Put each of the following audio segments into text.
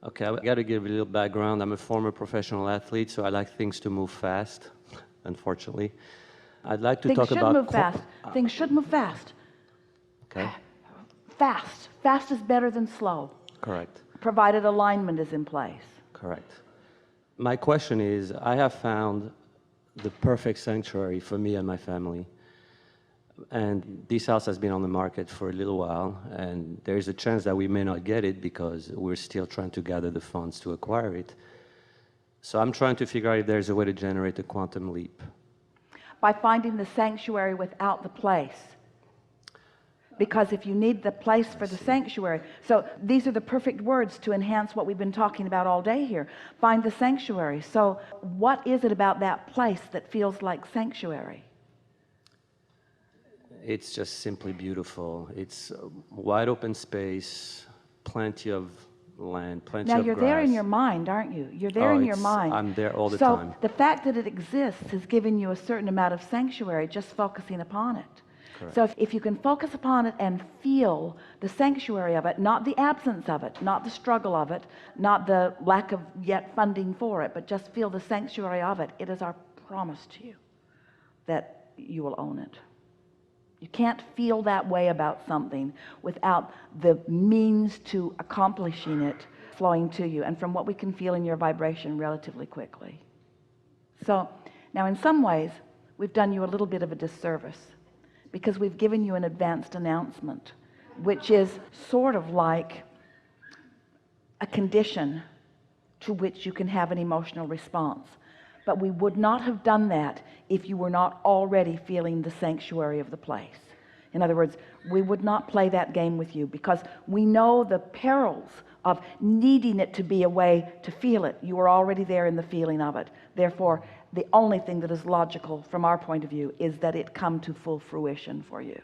Okay, I got to give a little background. I'm a former professional athlete, so I like things to move fast, unfortunately. I'd like to talk about... Things should move fast. Things should move fast. Okay. Fast. Fast is better than slow. Correct. Provided alignment is in place. Correct. My question is, I have found the perfect sanctuary for me and my family. And this house has been on the market for a little while, and there is a chance that we may not get it because we're still trying to gather the funds to acquire it. So I'm trying to figure out if there's a way to generate a quantum leap. By finding the sanctuary without the place. Because if you need the place for the sanctuary, so these are the perfect words to enhance what we've been talking about all day here. Find the sanctuary. So what is it about that place that feels like sanctuary? It's just simply beautiful. It's wide open space, plenty of land, plenty of grass. Now you're there in your mind, aren't you? You're there in your mind. I'm there all the time. So the fact that it exists has given you a certain amount of sanctuary just focusing upon it. Correct. So if you can focus upon it and feel the sanctuary of it, not the absence of it, not the struggle of it, not the lack of yet funding for it, but just feel the sanctuary of it, it is our promise to you that you will own it. You can't feel that way about something without the means to accomplishing it flowing to you, and from what we can feel in your vibration relatively quickly. So now in some ways we've done you a little bit of a disservice because we've given you an advanced announcement, which is sort of like a condition to which you can have an emotional response. But we would not have done that if you were not already feeling the sanctuary of the place. In other words, we would not play that game with you because we know the perils of needing it to be a way to feel it. You are already there in the feeling of it. Therefore, the only thing that is logical from our point of view is that it come to full fruition for you.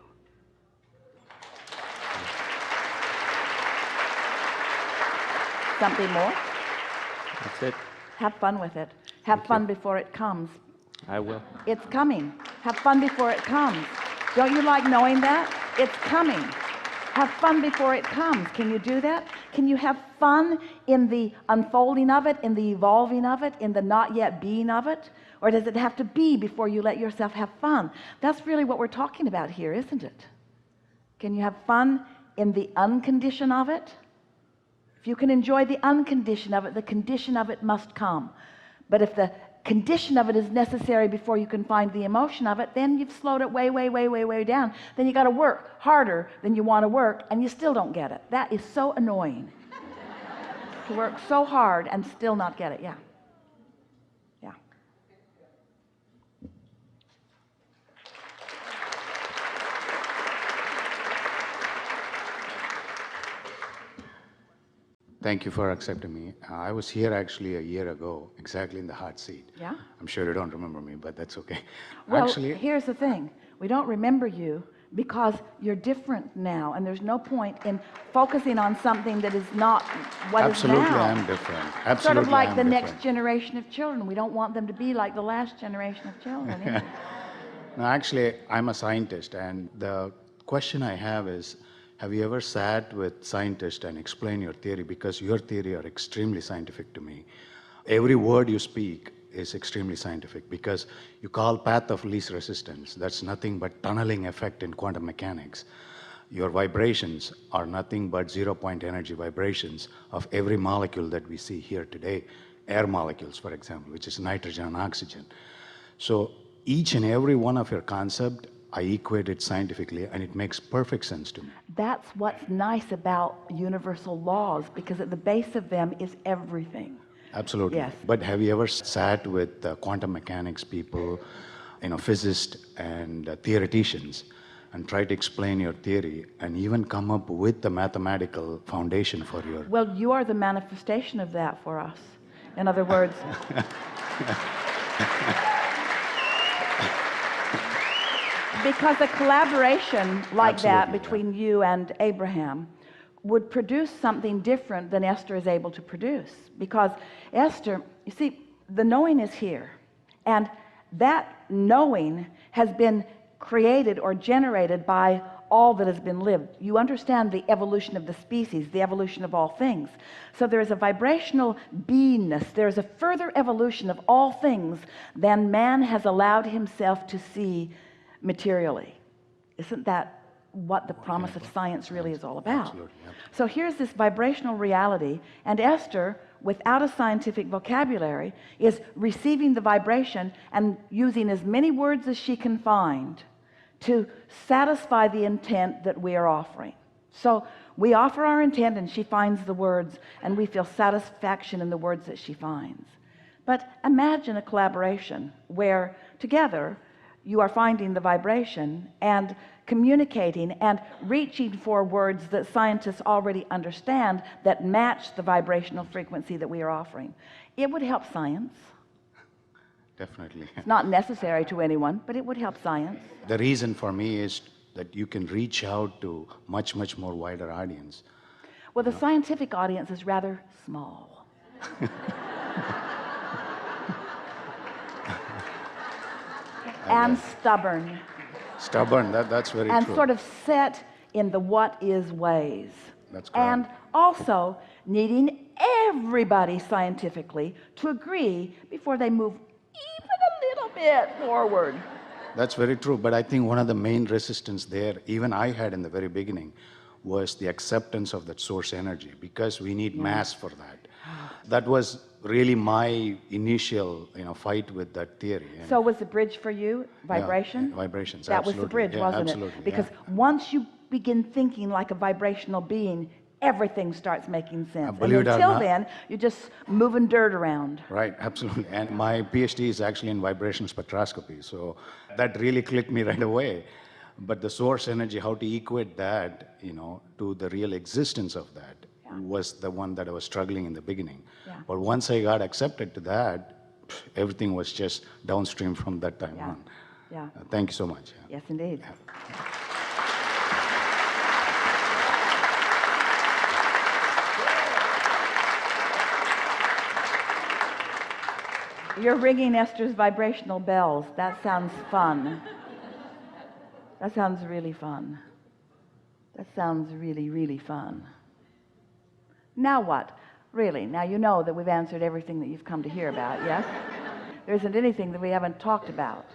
Something more? That's it. Have fun with it. Have fun before it comes. I will. It's coming. Have fun before it comes. Don't you like knowing that? It's coming. Have fun before it comes. Can you do that? Can you have fun in the unfolding of it, in the evolving of it, in the not yet being of it? Or does it have to be before you let yourself have fun? That's really what we're talking about here, isn't it? Can you have fun in the uncondition of it? If you can enjoy the uncondition of it, the condition of it must come. But if the condition of it is necessary before you can find the emotion of it, then you've slowed it way down. Then you got to work harder than you want to work, and you still don't get it. That is so annoying. To work so hard and still not get it. Yeah. Yeah. Thank you for accepting me. I was here actually a year ago, exactly in the hot seat. Yeah? I'm sure you don't remember me, but that's okay. Well, actually, here's the thing. We don't remember you because you're different now, and there's no point in focusing on something that is not what absolutely is now. I'm different. Absolutely, sort of like I'm the different. next generation of children. We don't want them to be like the last generation of children either. No, actually, I'm a scientist, and the question I have is, have you ever sat with scientists and explained your theory? Because your theory are extremely scientific to me. Every word you speak is extremely scientific because you call path of least resistance. That's nothing but tunneling effect in quantum mechanics. Your vibrations are nothing but zero-point energy vibrations of every molecule that we see here today. Air molecules, for example, which is nitrogen and oxygen. So each and every one of your concept, I equate it scientifically, and it makes perfect sense to me. That's what's nice about universal laws, because at the base of them is everything. Absolutely. Yes. But have you ever sat with quantum mechanics people, physicists and theoreticians, and tried to explain your theory and even come up with the mathematical foundation for your... Well, you are the manifestation of that for us. In other words... Because a collaboration like that between you and Abraham would produce something different than Esther is able to produce. Because Esther, you see, the knowing is here. And that knowing has been created or generated by all that has been lived. You understand the evolution of the species, the evolution of all things. So there is a vibrational beingness. There is a further evolution of all things than man has allowed himself to see materially. Isn't that what the promise of science really is all about? Absolutely, yeah. So here's this vibrational reality, and Esther, without a scientific vocabulary, is receiving the vibration and using as many words as she can find to satisfy the intent that we are offering. So we offer our intent and she finds the words, and we feel satisfaction in the words that she finds. But imagine a collaboration where together you are finding the vibration and communicating and reaching for words that scientists already understand that match the vibrational frequency that we are offering. It would help science. Definitely. It's not necessary to anyone, but it would help science. The reason for me is that you can reach out to much more wider audience. Well, the scientific audience is rather small. And stubborn. Stubborn, that's very and true. sort of set in the what is ways. That's correct. And also needing everybody scientifically to agree before they move even a little bit forward. That's very true, but I think one of the main resistance there, even I had in the very beginning, was the acceptance of that source energy, because we need mass for that. That was really my initial, fight with that theory. And So was the bridge for you vibration? Yeah, vibrations, That was the absolutely. bridge, Yeah, wasn't absolutely, it? Because yeah. once you begin thinking like a vibrational being, everything starts making sense. And believe it or until not- then, you're just moving dirt around. Right, absolutely. And my PhD is actually in vibration spectroscopy, so that really clicked me right away. But the source energy, how to equate that, to the real existence of that, was the one that I was struggling in the beginning. Yeah. But once I got accepted to that, everything was just downstream from that time Yeah. on. Yeah. Thank you so much. Yes, indeed. You're ringing Esther's vibrational bells. That sounds fun. That sounds really fun. That sounds really, really fun. Now what? Really, now you know that we've answered everything that you've come to hear about, yes? There isn't anything that we haven't talked about.